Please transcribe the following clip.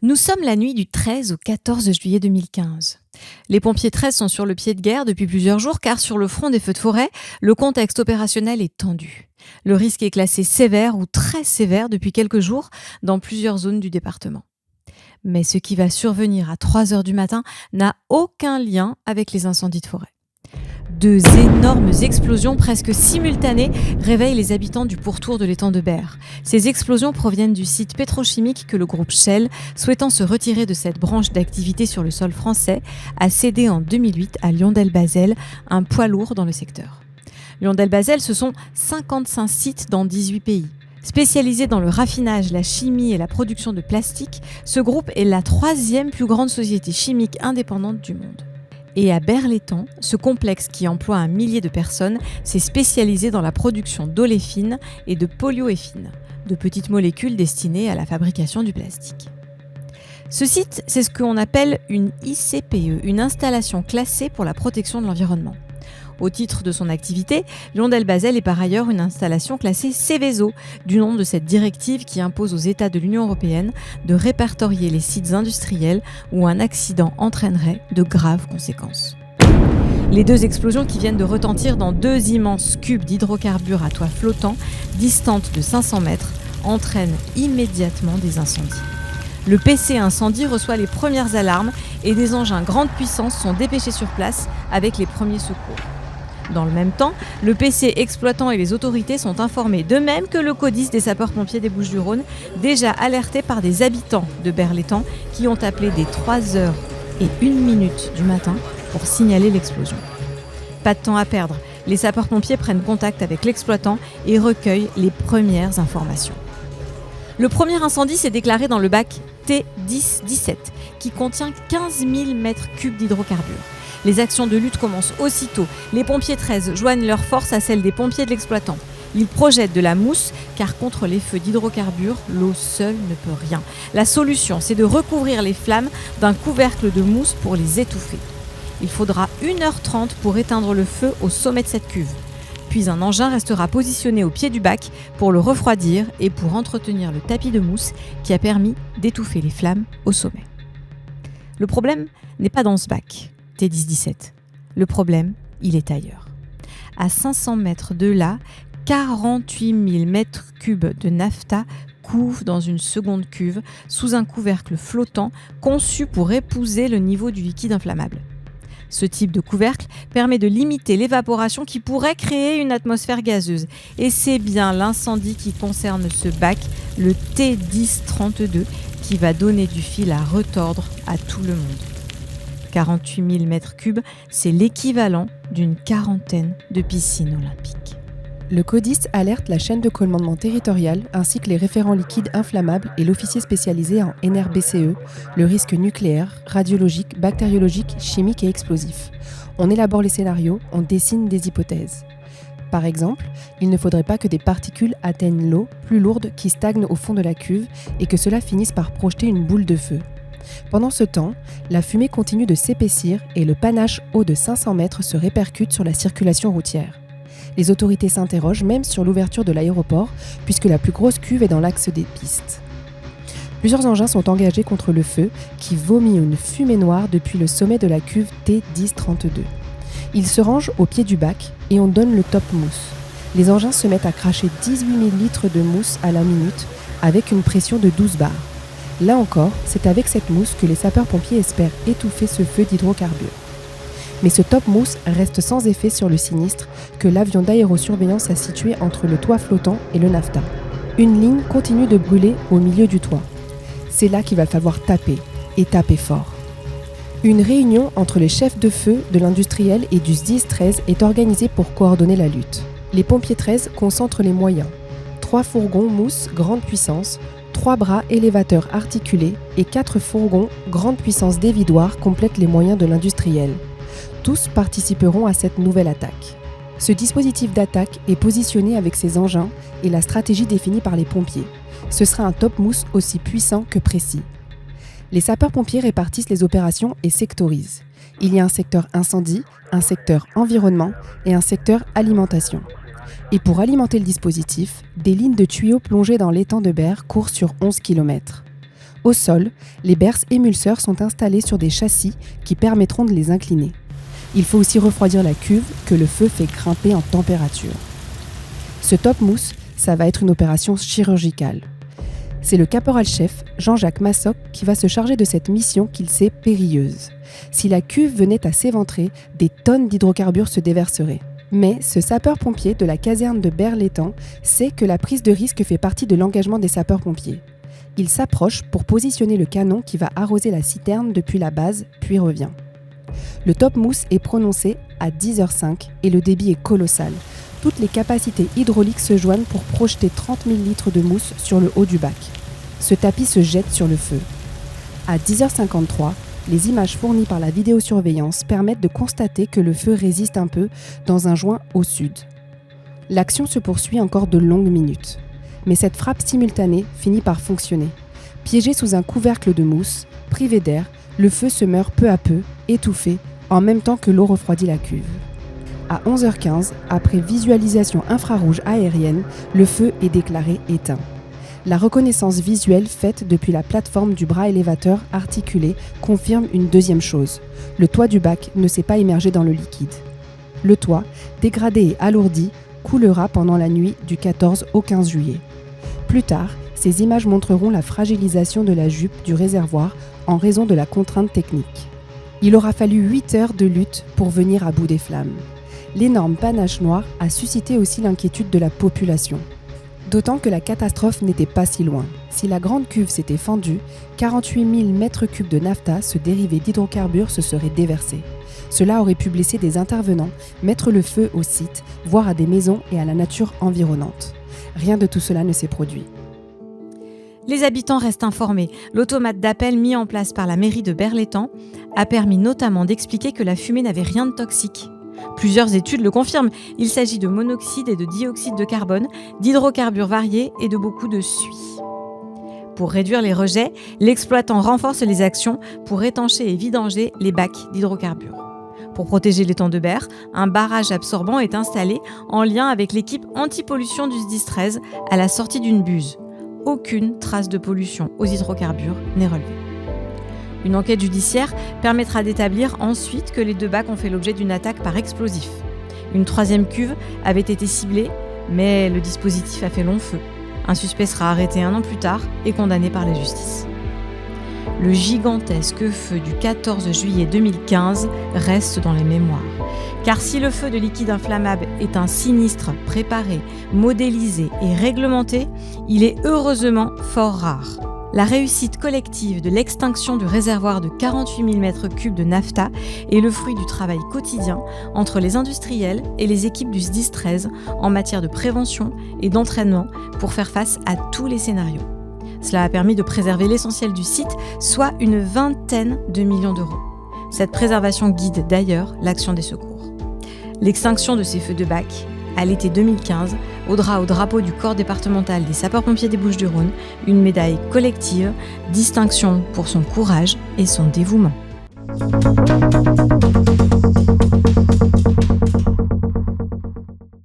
Nous sommes la nuit du 13 au 14 juillet 2015. Les pompiers 13 sont sur le pied de guerre depuis plusieurs jours car sur le front des feux de forêt, le contexte opérationnel est tendu. Le risque est classé sévère ou très sévère depuis quelques jours dans plusieurs zones du département. Mais ce qui va survenir à 3 heures du matin n'a aucun lien avec les incendies de forêt. 2 énormes explosions presque simultanées réveillent les habitants du pourtour de l'étang de Berre. Ces explosions proviennent du site pétrochimique que le groupe Shell, souhaitant se retirer de cette branche d'activité sur le sol français, a cédé en 2008 à Lyondell-Basel, un poids lourd dans le secteur. Lyondell-Basel, ce sont 55 sites dans 18 pays. Spécialisé dans le raffinage, la chimie et la production de plastique, ce groupe est la 3e plus grande société chimique indépendante du monde. Et à Berre-l'Étang, ce complexe qui emploie 1 millier de personnes s'est spécialisé dans la production d'oléfines et de polyoéfines, de petites molécules destinées à la fabrication du plastique. Ce site, c'est ce qu'on appelle une ICPE, une installation classée pour la protection de l'environnement. Au titre de son activité, Lyondell-Basel est par ailleurs une installation classée Seveso, du nom de cette directive qui impose aux États de l'Union européenne de répertorier les sites industriels où un accident entraînerait de graves conséquences. Les 2 explosions qui viennent de retentir dans 2 immenses cubes d'hydrocarbures à toit flottant, distantes de 500 mètres, entraînent immédiatement des incendies. Le PC incendie reçoit les premières alarmes et des engins grande puissance sont dépêchés sur place avec les premiers secours. Dans le même temps, le PC exploitant et les autorités sont informés, de même que le CODIS des sapeurs-pompiers des Bouches-du-Rhône, déjà alertés par des habitants de Berre-l'Étang qui ont appelé dès 3h01 du matin pour signaler l'explosion. Pas de temps à perdre, les sapeurs-pompiers prennent contact avec l'exploitant et recueillent les premières informations. Le premier incendie s'est déclaré dans le bac T10-17 qui contient 15 000 m3 d'hydrocarbures. Les actions de lutte commencent aussitôt. Les pompiers 13 joignent leurs forces à celles des pompiers de l'exploitant. Ils projettent de la mousse, car contre les feux d'hydrocarbures, l'eau seule ne peut rien. La solution, c'est de recouvrir les flammes d'un couvercle de mousse pour les étouffer. Il faudra 1h30 pour éteindre le feu au sommet de cette cuve. Puis un engin restera positionné au pied du bac pour le refroidir et pour entretenir le tapis de mousse qui a permis d'étouffer les flammes au sommet. Le problème n'est pas dans ce bac T10-17. Le problème, il est ailleurs. À 500 mètres de là, 48 000 m3 de naphta couvent dans une seconde cuve sous un couvercle flottant conçu pour épouser le niveau du liquide inflammable. Ce type de couvercle permet de limiter l'évaporation qui pourrait créer une atmosphère gazeuse. Et c'est bien l'incendie qui concerne ce bac, le T10-32, qui va donner du fil à retordre à tout le monde. 48 000 m3, c'est l'équivalent d'une quarantaine de piscines olympiques. Le CODIS alerte la chaîne de commandement territoriale ainsi que les référents liquides inflammables et l'officier spécialisé en NRBCE, le risque nucléaire, radiologique, bactériologique, chimique et explosif. On élabore les scénarios, on dessine des hypothèses. Par exemple, il ne faudrait pas que des particules atteignent l'eau, plus lourde, qui stagne au fond de la cuve et que cela finisse par projeter une boule de feu. Pendant ce temps, la fumée continue de s'épaissir et le panache haut de 500 mètres se répercute sur la circulation routière. Les autorités s'interrogent même sur l'ouverture de l'aéroport, puisque la plus grosse cuve est dans l'axe des pistes. Plusieurs engins sont engagés contre le feu, qui vomit une fumée noire depuis le sommet de la cuve T10-32. Ils se rangent au pied du bac et on donne le top mousse. Les engins se mettent à cracher 18 000 litres de mousse à la minute, avec une pression de 12 bars. Là encore, c'est avec cette mousse que les sapeurs-pompiers espèrent étouffer ce feu d'hydrocarbures. Mais ce top mousse reste sans effet sur le sinistre que l'avion d'aérosurveillance a situé entre le toit flottant et le naphta. Une ligne continue de brûler au milieu du toit. C'est là qu'il va falloir taper, et taper fort. Une réunion entre les chefs de feu de l'industriel et du SDIS 13 est organisée pour coordonner la lutte. Les pompiers 13 concentrent les moyens. 3 fourgons mousse grande puissance, 3 bras élévateurs articulés et 4 fourgons grande puissance dévidoir complètent les moyens de l'industriel. Tous participeront à cette nouvelle attaque. Ce dispositif d'attaque est positionné avec ses engins et la stratégie définie par les pompiers. Ce sera un top mousse aussi puissant que précis. Les sapeurs-pompiers répartissent les opérations et sectorisent. Il y a un secteur incendie, un secteur environnement et un secteur alimentation. Et pour alimenter le dispositif, des lignes de tuyaux plongées dans l'étang de Berre courent sur 11 km. Au sol, les berces émulseurs sont installées sur des châssis qui permettront de les incliner. Il faut aussi refroidir la cuve que le feu fait grimper en température. Ce top mousse, ça va être une opération chirurgicale. C'est le caporal-chef, Jean-Jacques Massoc, qui va se charger de cette mission qu'il sait périlleuse. Si la cuve venait à s'éventrer, des tonnes d'hydrocarbures se déverseraient. Mais ce sapeur-pompier de la caserne de Berre-l'Étang sait que la prise de risque fait partie de l'engagement des sapeurs-pompiers. Il s'approche pour positionner le canon qui va arroser la citerne depuis la base, puis revient. Le top mousse est prononcé à 10h05 et le débit est colossal. Toutes les capacités hydrauliques se joignent pour projeter 30 000 litres de mousse sur le haut du bac. Ce tapis se jette sur le feu. À 10h53, les images fournies par la vidéosurveillance permettent de constater que le feu résiste un peu dans un joint au sud. L'action se poursuit encore de longues minutes. Mais cette frappe simultanée finit par fonctionner. Piégé sous un couvercle de mousse, privé d'air, le feu se meurt peu à peu, étouffé, en même temps que l'eau refroidit la cuve. À 11h15, après visualisation infrarouge aérienne, le feu est déclaré éteint. La reconnaissance visuelle faite depuis la plateforme du bras élévateur articulé confirme une deuxième chose. Le toit du bac ne s'est pas immergé dans le liquide. Le toit, dégradé et alourdi, coulera pendant la nuit du 14 au 15 juillet. Plus tard, ces images montreront la fragilisation de la jupe du réservoir en raison de la contrainte technique. Il aura fallu 8 heures de lutte pour venir à bout des flammes. L'énorme panache noir a suscité aussi l'inquiétude de la population. D'autant que la catastrophe n'était pas si loin. Si la grande cuve s'était fendue, 48 000 mètres cubes de naphta, ce dérivé d'hydrocarbures, se seraient déversés. Cela aurait pu blesser des intervenants, mettre le feu au site, voire à des maisons et à la nature environnante. Rien de tout cela ne s'est produit. Les habitants restent informés. L'automate d'appel mis en place par la mairie de Berre-l'Étang a permis notamment d'expliquer que la fumée n'avait rien de toxique. Plusieurs études le confirment. Il s'agit de monoxyde et de dioxyde de carbone, d'hydrocarbures variés et de beaucoup de suie. Pour réduire les rejets, l'exploitant renforce les actions pour étancher et vidanger les bacs d'hydrocarbures. Pour protéger l'étang de Berre, un barrage absorbant est installé en lien avec l'équipe anti-pollution du SDIS 13 à la sortie d'une buse. Aucune trace de pollution aux hydrocarbures n'est relevée. Une enquête judiciaire permettra d'établir ensuite que les 2 bacs ont fait l'objet d'une attaque par explosif. Une 3e cuve avait été ciblée, mais le dispositif a fait long feu. Un suspect sera arrêté 1 an plus tard et condamné par la justice. Le gigantesque feu du 14 juillet 2015 reste dans les mémoires. Car si le feu de liquide inflammable est un sinistre préparé, modélisé et réglementé, il est heureusement fort rare. La réussite collective de l'extinction du réservoir de 48 000 m3 de naphta est le fruit du travail quotidien entre les industriels et les équipes du SDIS 13 en matière de prévention et d'entraînement pour faire face à tous les scénarios. Cela a permis de préserver l'essentiel du site, soit une vingtaine de millions d'euros. Cette préservation guide d'ailleurs l'action des secours. L'extinction de ces feux de bac, à l'été 2015, vaudra au drapeau du corps départemental des sapeurs-pompiers des Bouches-du-Rhône une médaille collective, distinction pour son courage et son dévouement.